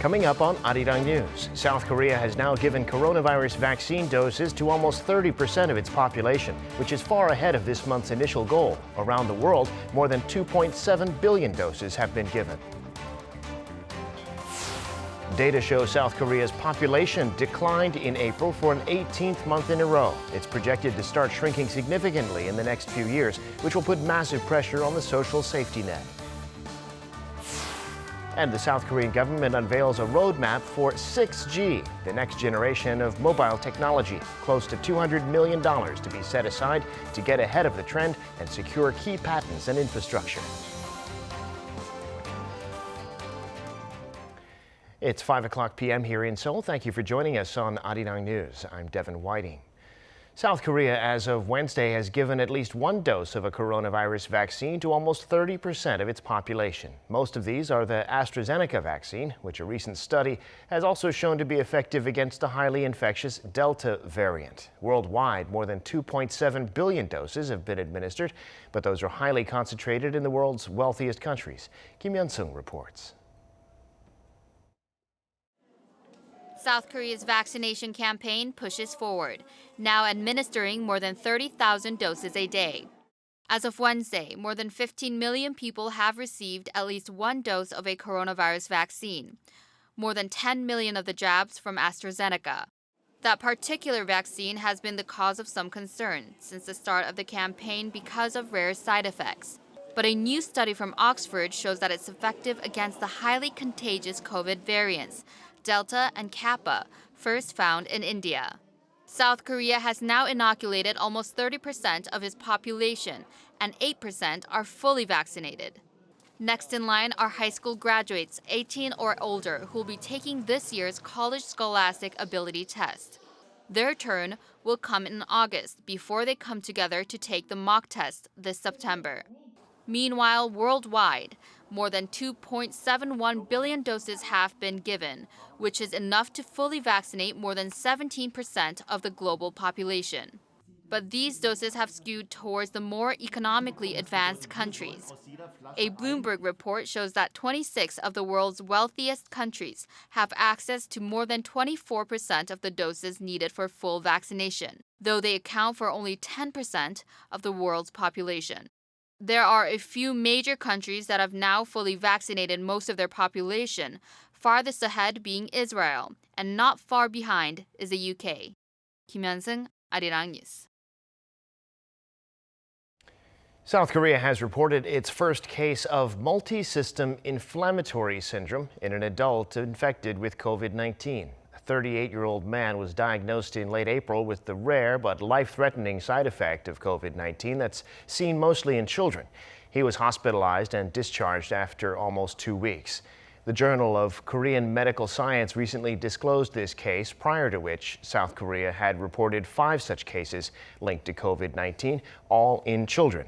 Coming up on Arirang News, South Korea has now given coronavirus vaccine doses to almost 30% of its population, which is far ahead of this month's initial goal. Around the world, more than 2.7 billion doses have been given. Data show South Korea's population declined in April for an 18th month in a row. It's projected to start shrinking significantly in the next few years, which will put massive pressure on the social safety net. And the South Korean government unveils a roadmap for 6G, the next generation of mobile technology. Close to $200 million to be set aside to get ahead of the trend and secure key patents and infrastructure. It's 5 p.m. here in Seoul. Thank you for joining us on Arirang News. I'm Devin Whiting. South Korea, as of Wednesday, has given at least one dose of a coronavirus vaccine to almost 30% of its population. Most of these are the AstraZeneca vaccine, which a recent study has also shown to be effective against the highly infectious Delta variant. Worldwide, more than 2.7 billion doses have been administered, but those are highly concentrated in the world's wealthiest countries. Kim Hyun-sung reports. South Korea's vaccination campaign pushes forward, now administering more than 30,000 doses a day. As of Wednesday, more than 15 million people have received at least one dose of a coronavirus vaccine, more than 10 million of the jabs from AstraZeneca. That particular vaccine has been the cause of some concern since the start of the campaign because of rare side effects. But a new study from Oxford shows that it's effective against the highly contagious COVID variants, Delta and Kappa, first found in India. South Korea has now inoculated almost 30% of its population, and 8% are fully vaccinated. Next in line are high school graduates 18 or older who will be taking this year's College Scholastic Ability Test. Their turn will come in August before they come together to take the mock test this September. Meanwhile, worldwide, more than 2.71 billion doses have been given, which is enough to fully vaccinate more than 17% of the global population. But these doses have skewed towards the more economically advanced countries. A Bloomberg report shows that 26 of the world's wealthiest countries have access to more than 24% of the doses needed for full vaccination, though they account for only 10% of the world's population. There are a few major countries that have now fully vaccinated most of their population, farthest ahead being Israel, and not far behind is the UK. Kim Hyun-sung, Arirang News. South Korea has reported its first case of multisystem inflammatory syndrome in an adult infected with COVID-19. A 38-year-old man was diagnosed in late April with the rare but life-threatening side effect of COVID-19 that's seen mostly in children. He was hospitalized and discharged after almost 2 weeks. The Journal of Korean Medical Science recently disclosed this case, prior to which South Korea had reported 5 such cases linked to COVID-19, all in children.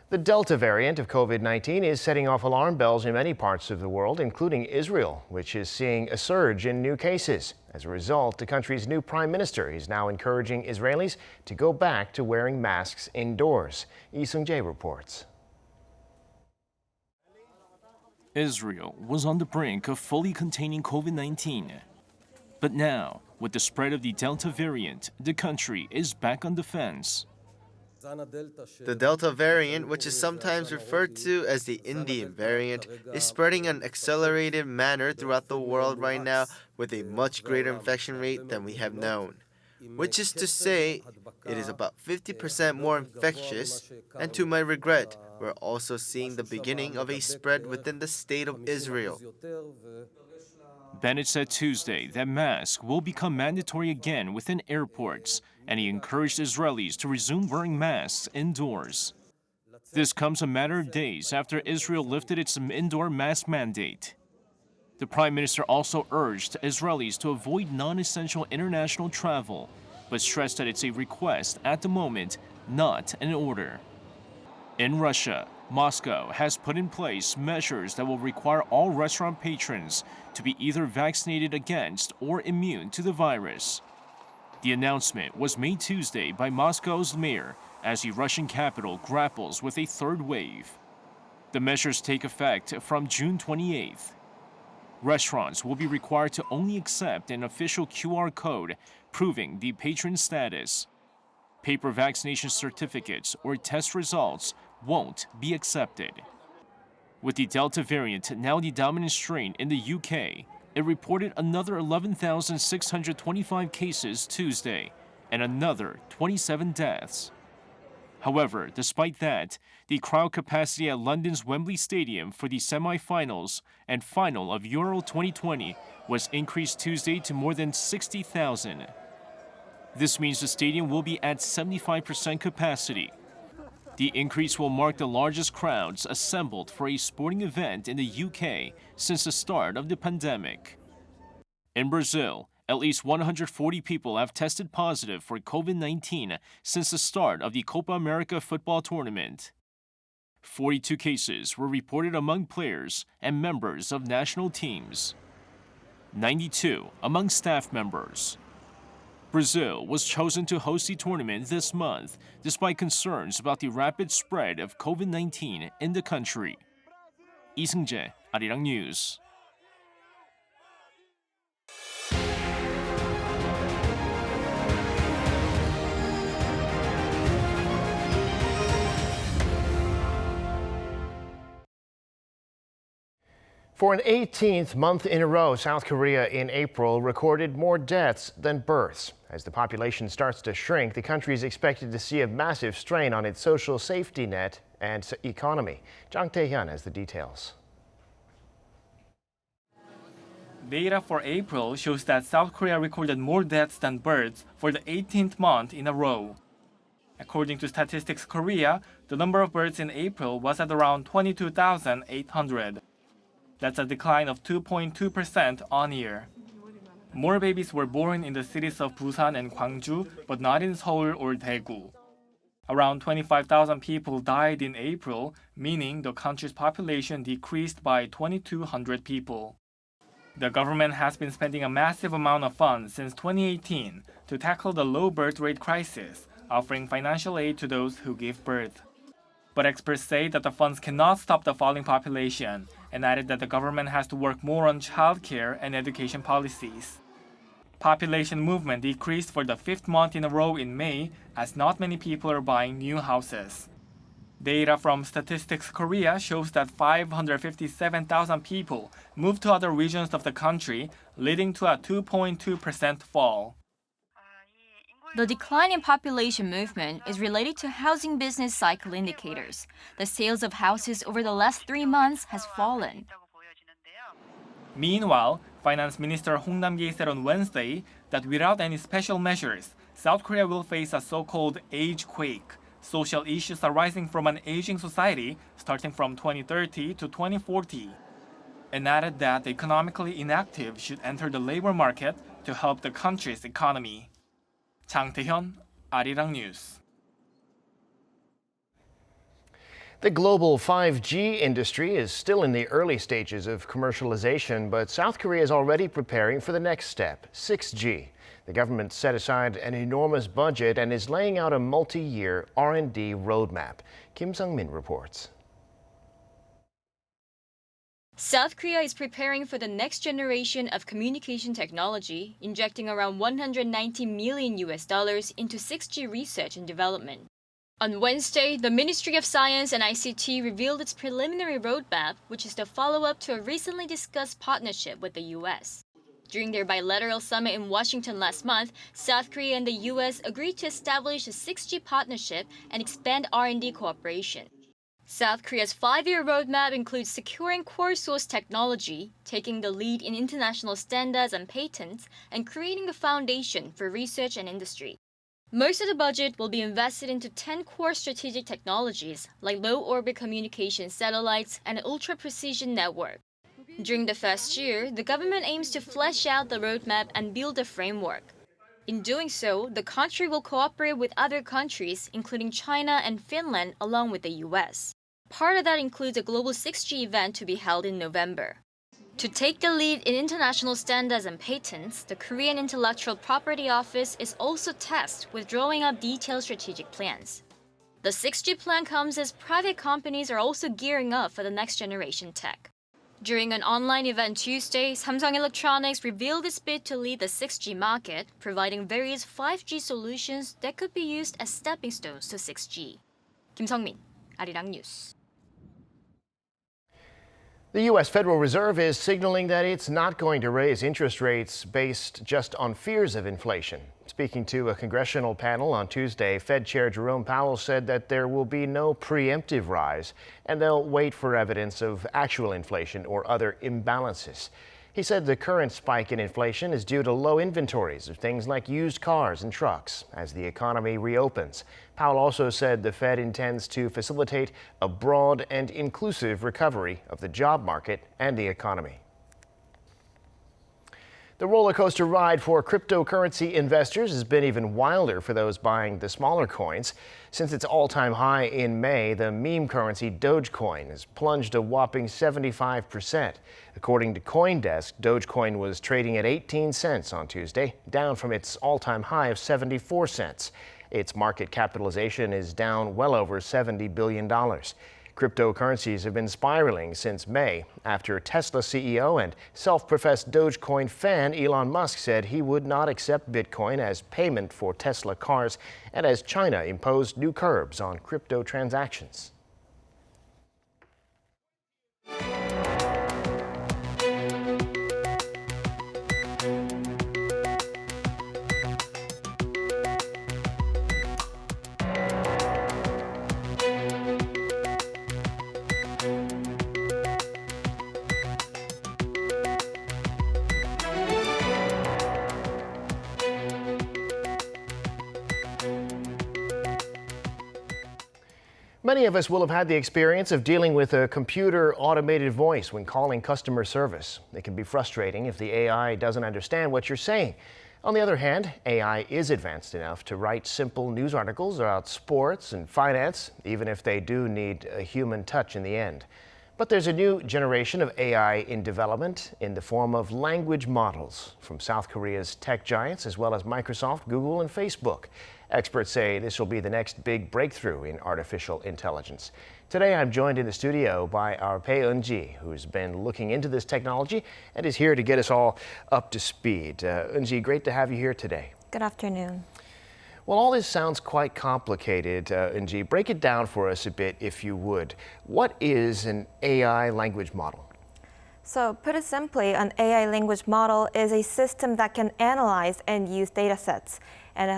The Delta variant of COVID-19 is setting off alarm bells in many parts of the world, including Israel, which is seeing a surge in new cases. As a result, the country's new prime minister is now encouraging Israelis to go back to wearing masks indoors. Lee Sung-jae reports. Israel was on the brink of fully containing COVID-19. But now, with the spread of the Delta variant, the country is back on the fence. The Delta variant, which is sometimes referred to as the Indian variant, is spreading in an accelerated manner throughout the world right now with a much greater infection rate than we have known. Which is to say, it is about 50% more infectious, and to my regret, we're also seeing the beginning of a spread within the state of Israel. Bennett said Tuesday that masks will become mandatory again within airports, and he encouraged Israelis to resume wearing masks indoors. This comes a matter of days after Israel lifted its indoor mask mandate. The Prime Minister also urged Israelis to avoid non-essential international travel, but stressed that it's a request at the moment, not an order. In Russia, Moscow has put in place measures that will require all restaurant patrons to be either vaccinated against or immune to the virus. The announcement was made Tuesday by Moscow's mayor as the Russian capital grapples with a third wave. The measures take effect from June 28th. Restaurants will be required to only accept an official QR code proving the patron status. Paper vaccination certificates or test results won't be accepted. With the Delta variant now the dominant strain in the UK, it reported another 11,625 cases Tuesday and another 27 deaths. However, despite that, the crowd capacity at London's Wembley Stadium for the semi-finals and final of Euro 2020 was increased Tuesday to more than 60,000. This means the stadium will be at 75% capacity. The increase will mark the largest crowds assembled for a sporting event in the UK since the start of the pandemic. In Brazil, at least 140 people have tested positive for COVID-19 since the start of the Copa America football tournament. 42 cases were reported among players and members of national teams. 92 among staff members. Brazil was chosen to host the tournament this month, despite concerns about the rapid spread of COVID-19 in the country. 이승재, Arirang News. For an 18th month in a row, South Korea in April recorded more deaths than births. As the population starts to shrink, the country is expected to see a massive strain on its social safety net and economy. Jang Tae-hyun has the details. Data for April shows that South Korea recorded more deaths than births for the 18th month in a row. According to Statistics Korea, the number of births in April was at around 22,800. That's a decline of 2.2% on year. More babies were born in the cities of Busan and Gwangju, but not in Seoul or Daegu. Around 25,000 people died in April, meaning the country's population decreased by 2,200 people. The government has been spending a massive amount of funds since 2018 to tackle the low birth rate crisis, offering financial aid to those who give birth. But experts say that the funds cannot stop the falling population, and added that the government has to work more on childcare and education policies. Population movement decreased for the 5th month in a row in May, as not many people are buying new houses. Data from Statistics Korea shows that 557,000 people moved to other regions of the country, leading to a 2.2% fall. The decline in population movement is related to housing business cycle indicators. The sales of houses over the last 3 months has fallen. Meanwhile, Finance Minister Hong Nam-gye said on Wednesday that without any special measures, South Korea will face a so-called age quake, social issues arising from an aging society starting from 2030 to 2040, and added that the economically inactive should enter the labor market to help the country's economy. Jang Tae-hyun, Arirang News. The global 5G industry is still in the early stages of commercialization, but South Korea is already preparing for the next step, 6G. The government set aside an enormous budget and is laying out a multi-year R&D roadmap. Kim Sung-min reports. South Korea is preparing for the next generation of communication technology, injecting around $190 million into 6G research and development. On Wednesday, the Ministry of Science and ICT revealed its preliminary roadmap, which is the follow-up to a recently discussed partnership with the U.S. During their bilateral summit in Washington last month, South Korea and the U.S. agreed to establish a 6G partnership and expand R&D cooperation. South Korea's 5-year roadmap includes securing core source technology, taking the lead in international standards and patents, and creating a foundation for research and industry. Most of the budget will be invested into 10 core strategic technologies, like low-orbit communication satellites and an ultra-precision network. During the first year, the government aims to flesh out the roadmap and build a framework. In doing so, the country will cooperate with other countries, including China and Finland, along with the US. Part of that includes a global 6G event to be held in November. To take the lead in international standards and patents, the Korean Intellectual Property Office is also tasked with drawing up detailed strategic plans. The 6G plan comes as private companies are also gearing up for the next generation tech. During an online event Tuesday, Samsung Electronics revealed its bid to lead the 6G market, providing various 5G solutions that could be used as stepping stones to 6G. Kim Sung-min, Arirang News. The U.S. Federal Reserve is signaling that it's not going to raise interest rates based just on fears of inflation. Speaking to a congressional panel on Tuesday, Fed Chair Jerome Powell said that there will be no preemptive rise and they'll wait for evidence of actual inflation or other imbalances. He said the current spike in inflation is due to low inventories of things like used cars and trucks as the economy reopens. Powell also said the Fed intends to facilitate a broad and inclusive recovery of the job market and the economy. The roller coaster ride for cryptocurrency investors has been even wilder for those buying the smaller coins. Since its all-time high in May, the meme currency Dogecoin has plunged a whopping 75%. According to CoinDesk, Dogecoin was trading at 18 cents on Tuesday, down from its all-time high of 74 cents. Its market capitalization is down well over $70 billion. Cryptocurrencies have been spiraling since May after Tesla CEO and self-professed Dogecoin fan Elon Musk said he would not accept Bitcoin as payment for Tesla cars and as China imposed new curbs on crypto transactions. Many of us will have had the experience of dealing with a computer automated voice when calling customer service. It can be frustrating if the AI doesn't understand what you're saying. On the other hand, AI is advanced enough to write simple news articles about sports and finance, even if they do need a human touch in the end. But there's a new generation of AI in development in the form of language models from South Korea's tech giants, as well as Microsoft, Google, and Facebook. Experts say this will be the next big breakthrough in artificial intelligence. Today, I'm joined in the studio by our Pei Eun-ji, who's been looking into this technology and is here to get us all up to speed. Eun-ji, great to have you here today. Good afternoon. Well, all this sounds quite complicated, Eun-ji. Break it down for us a bit, if you would. What is an AI language model? So, put it simply, an AI language model is a system that can analyze and use data sets, and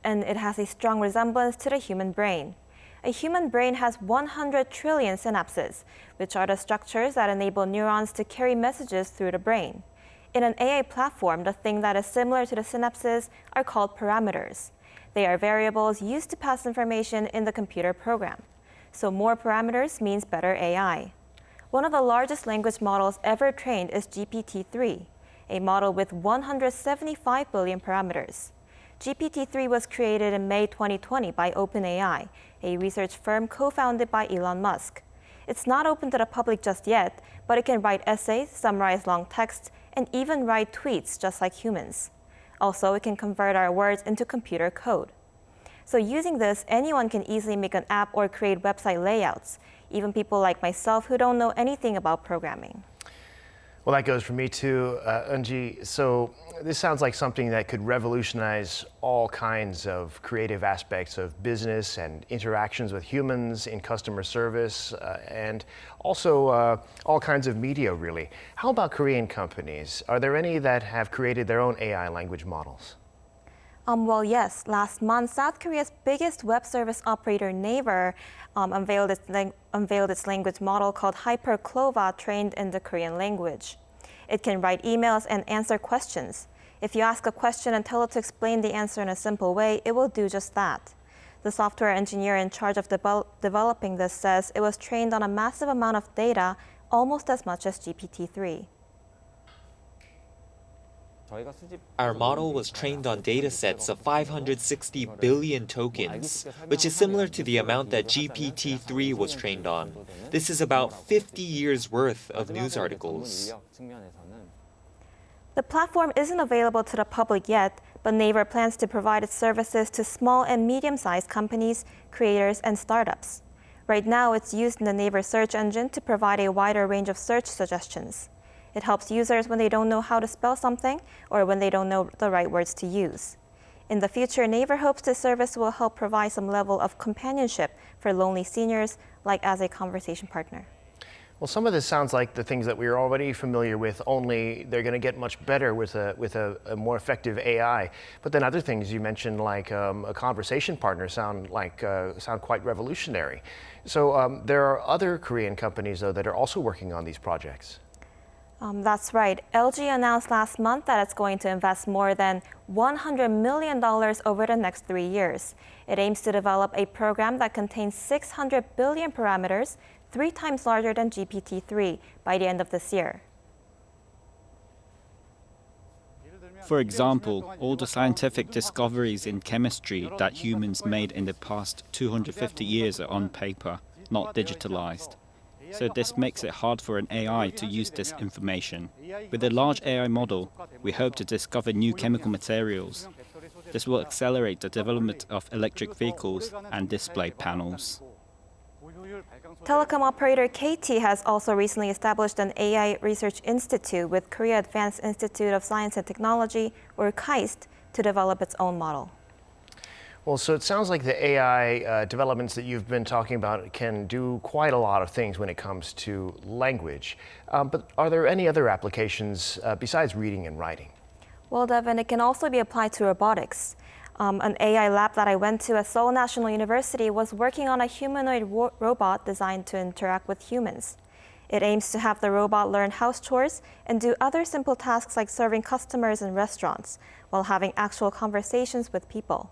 it has a strong resemblance to the human brain. A human brain has 100 trillion synapses, which are the structures that enable neurons to carry messages through the brain. In an AI platform, the thing that is similar to the synapses are called parameters. They are variables used to pass information in the computer program. So more parameters means better AI. One of the largest language models ever trained is GPT-3, a model with 175 billion parameters. GPT-3 was created in May 2020 by OpenAI, a research firm co-founded by Elon Musk. It's not open to the public just yet, but it can write essays, summarize long text, and even write tweets just like humans. Also, it can convert our words into computer code. So using this, anyone can easily make an app or create website layouts, even people like myself who don't know anything about programming. Well, that goes for me too, Eun-ji. So this sounds like something that could revolutionize all kinds of creative aspects of business and interactions with humans in customer service and also all kinds of media, really. How about Korean companies? Are there any that have created their own AI language models? Well, yes. Last month, South Korea's biggest web service operator, Naver, unveiled its language model called HyperClova, trained in the Korean language. It can write emails and answer questions. If you ask a question and tell it to explain the answer in a simple way, it will do just that. The software engineer in charge of developing this says it was trained on a massive amount of data, almost as much as GPT-3. Our model was trained on datasets of 560 billion tokens, which is similar to the amount that GPT-3 was trained on. This is about 50 years worth of news articles. The platform isn't available to the public yet, but Naver plans to provide its services to small and medium-sized companies, creators, and startups. Right now, it's used in the Naver search engine to provide a wider range of search suggestions. It helps users when they don't know how to spell something or when they don't know the right words to use. In the future, Naver hopes this service will help provide some level of companionship for lonely seniors, like as a conversation partner. Well, some of this sounds like the things that we are already familiar with, only they're going to get much better with a more effective AI. But then other things you mentioned, like a conversation partner, sound quite revolutionary. So there are other Korean companies, though, that are also working on these projects. That's right. LG announced last month that it's going to invest more than $100 million over the next 3 years. It aims to develop a program that contains 600 billion parameters, 3 times larger than GPT-3, by the end of this year. For example, all the scientific discoveries in chemistry that humans made in the past 250 years are on paper, not digitalized. So this makes it hard for an AI to use this information. With a large AI model, we hope to discover new chemical materials. This will accelerate the development of electric vehicles and display panels. Telecom operator KT has also recently established an AI research institute with Korea Advanced Institute of Science and Technology, or KAIST, to develop its own model. Well, so it sounds like the AI developments that you've been talking about can do quite a lot of things when it comes to language. But are there any other applications besides reading and writing? Well, Devin, it can also be applied to robotics. An AI lab that I went to at Seoul National University was working on a humanoid robot designed to interact with humans. It aims to have the robot learn house chores and do other simple tasks like serving customers in restaurants, while having actual conversations with people.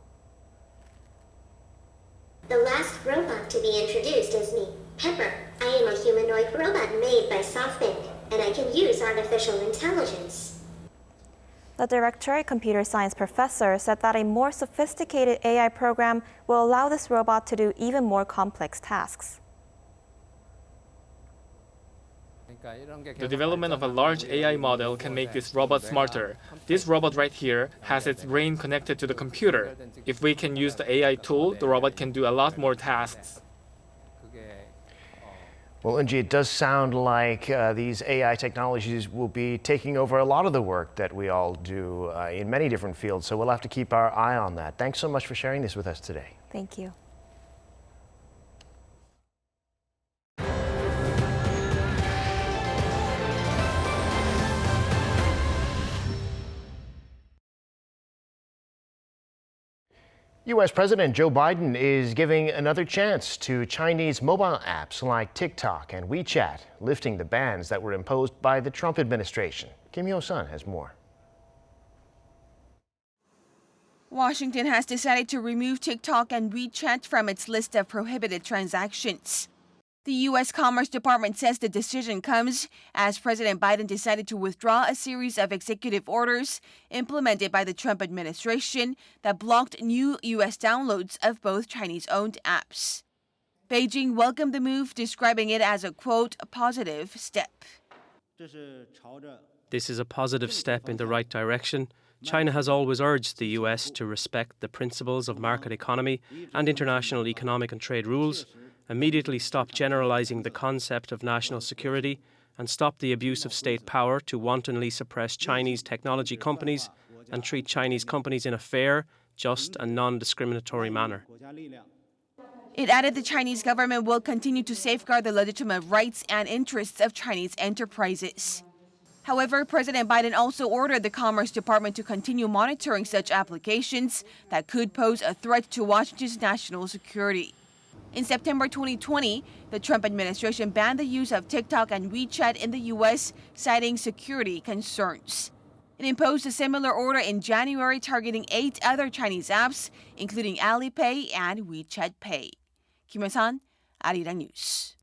The last robot to be introduced is me, Pepper. I am a humanoid robot made by SoftBank, and I can use artificial intelligence. The director, a computer science professor, said that a more sophisticated AI program will allow this robot to do even more complex tasks. The development of a large AI model can make this robot smarter. This robot right here has its brain connected to the computer. If we can use the AI tool, the robot can do a lot more tasks. Well, Unji, it does sound like these AI technologies will be taking over a lot of the work that we all do in many different fields, so we'll have to keep our eye on that. Thanks so much for sharing this with us today. Thank you. U.S. President Joe Biden is giving another chance to Chinese mobile apps like TikTok and WeChat, lifting the bans that were imposed by the Trump administration. Kim Yo-sun has more. Washington has decided to remove TikTok and WeChat from its list of prohibited transactions. The U.S. Commerce Department says the decision comes as President Biden decided to withdraw a series of executive orders implemented by the Trump administration that blocked new U.S. downloads of both Chinese-owned apps. Beijing welcomed the move, describing it as a, quote, positive step. This is a positive step in the right direction. China has always urged the U.S. to respect the principles of market economy and international economic and trade rules, immediately stop generalizing the concept of national security, and stop the abuse of state power to wantonly suppress Chinese technology companies and treat Chinese companies in a fair, just and non-discriminatory manner. It added the Chinese government will continue to safeguard the legitimate rights and interests of Chinese enterprises. However, President Biden also ordered the Commerce Department to continue monitoring such applications that could pose a threat to Washington's national security. In September 2020, the Trump administration banned the use of TikTok and WeChat in the U.S., citing security concerns. It imposed a similar order in January targeting 8 other Chinese apps, including Alipay and WeChat Pay. Kim Yo-sun, Arirang News.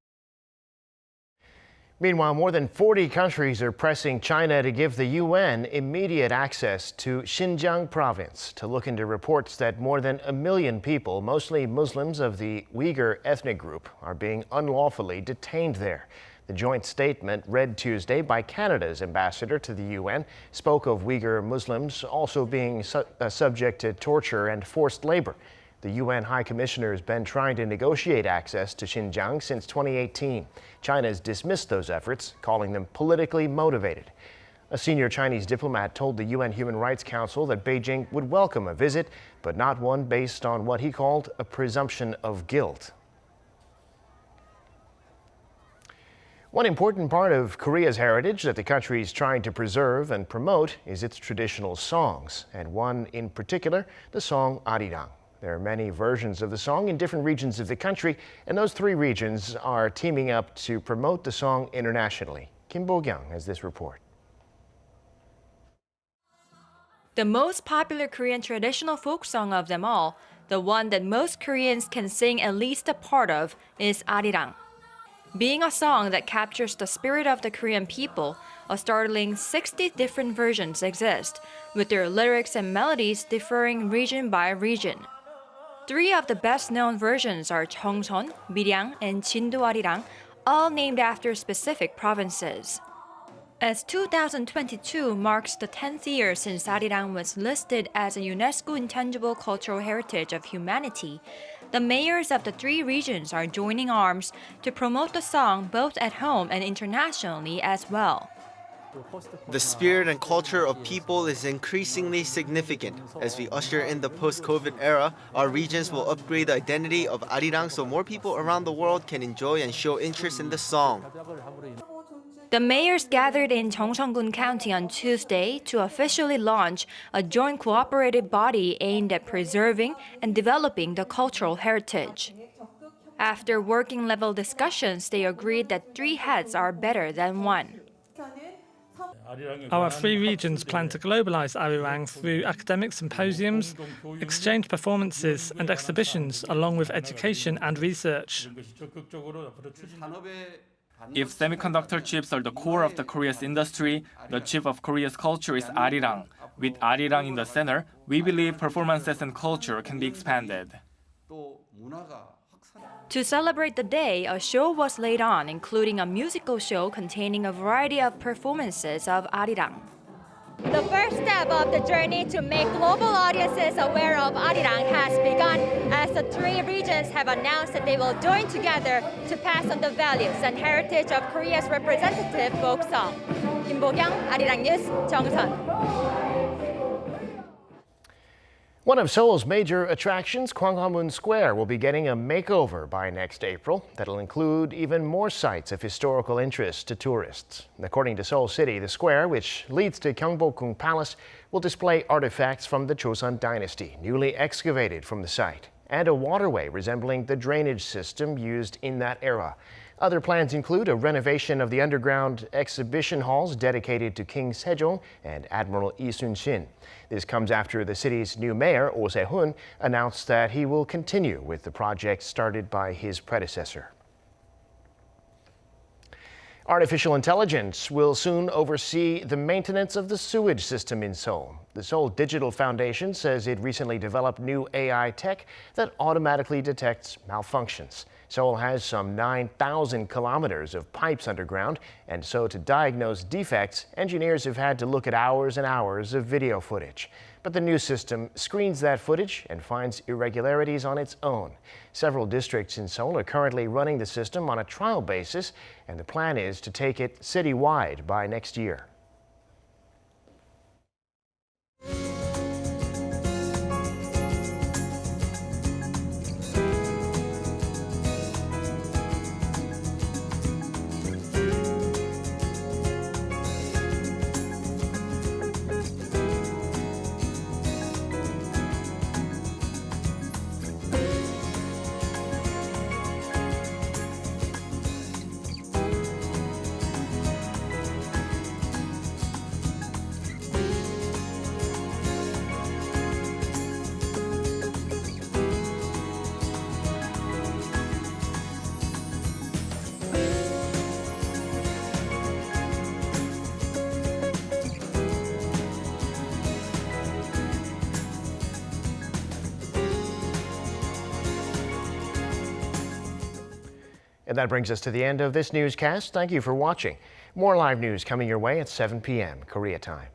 Meanwhile, more than 40 countries are pressing China to give the UN immediate access to Xinjiang province to look into reports that more than 1 million people, mostly Muslims of the Uyghur ethnic group, are being unlawfully detained there. The joint statement, read Tuesday by Canada's ambassador to the UN, spoke of Uyghur Muslims also being subject to torture and forced labor. The UN High Commissioner has been trying to negotiate access to Xinjiang since 2018. China has dismissed those efforts, calling them politically motivated. A senior Chinese diplomat told the UN Human Rights Council that Beijing would welcome a visit, but not one based on what he called a presumption of guilt. One important part of Korea's heritage that the country is trying to preserve and promote is its traditional songs, and one in particular, the song Arirang. There are many versions of the song in different regions of the country, and those three regions are teaming up to promote the song internationally. Kim Bo-kyung has this report. The most popular Korean traditional folk song of them all, the one that most Koreans can sing at least a part of, is Arirang. Being a song that captures the spirit of the Korean people, a startling 60 different versions exist, with their lyrics and melodies differing region by region. Three of the best-known versions are Jeongseon, Miryang, and Jindo Arirang, all named after specific provinces. As 2022 marks the 10th year since Arirang was listed as a UNESCO Intangible Cultural Heritage of Humanity, the mayors of the three regions are joining arms to promote the song both at home and internationally as well. The spirit and culture of people is increasingly significant. As we usher in the post-COVID era, our regions will upgrade the identity of Arirang so more people around the world can enjoy and show interest in the song. The mayors gathered in Jeongseon County on Tuesday to officially launch a joint cooperative body aimed at preserving and developing the cultural heritage. After working-level discussions, they agreed that three heads are better than one. Our three regions plan to globalize Arirang through academic symposiums, exchange performances and exhibitions, along with education and research. If semiconductor chips are the core of the Korea's industry, the chip of Korea's culture is Arirang. With Arirang in the center, we believe performances and culture can be expanded. To celebrate the day, a show was laid on, including a musical show containing a variety of performances of Arirang. The first step of the journey to make global audiences aware of Arirang has begun, as the three regions have announced that they will join together to pass on the values and heritage of Korea's representative folk song. Kim Bo-kyung, Arirang News, Jeongseon. One of Seoul's major attractions, Kwangkhan Moon Square, will be getting a makeover by next April that'll include even more sites of historical interest to tourists. According to Seoul City, the square, which leads to Gyeongbokgung Palace, will display artifacts from the Joseon dynasty, newly excavated from the site, and a waterway resembling the drainage system used in that era. Other plans include a renovation of the underground exhibition halls dedicated to King Sejong and Admiral Lee Sun-shin. This comes after the city's new mayor, Oh Se-hun, announced that he will continue with the project started by his predecessor. Artificial intelligence will soon oversee the maintenance of the sewage system in Seoul. The Seoul Digital Foundation says it recently developed new AI tech that automatically detects malfunctions. Seoul has some 9,000 kilometers of pipes underground, and so to diagnose defects, engineers have had to look at hours and hours of video footage. But the new system screens that footage and finds irregularities on its own. Several districts in Seoul are currently running the system on a trial basis, and the plan is to take it citywide by next year. And that brings us to the end of this newscast. Thank you for watching. More live news coming your way at 7 p.m. Korea time.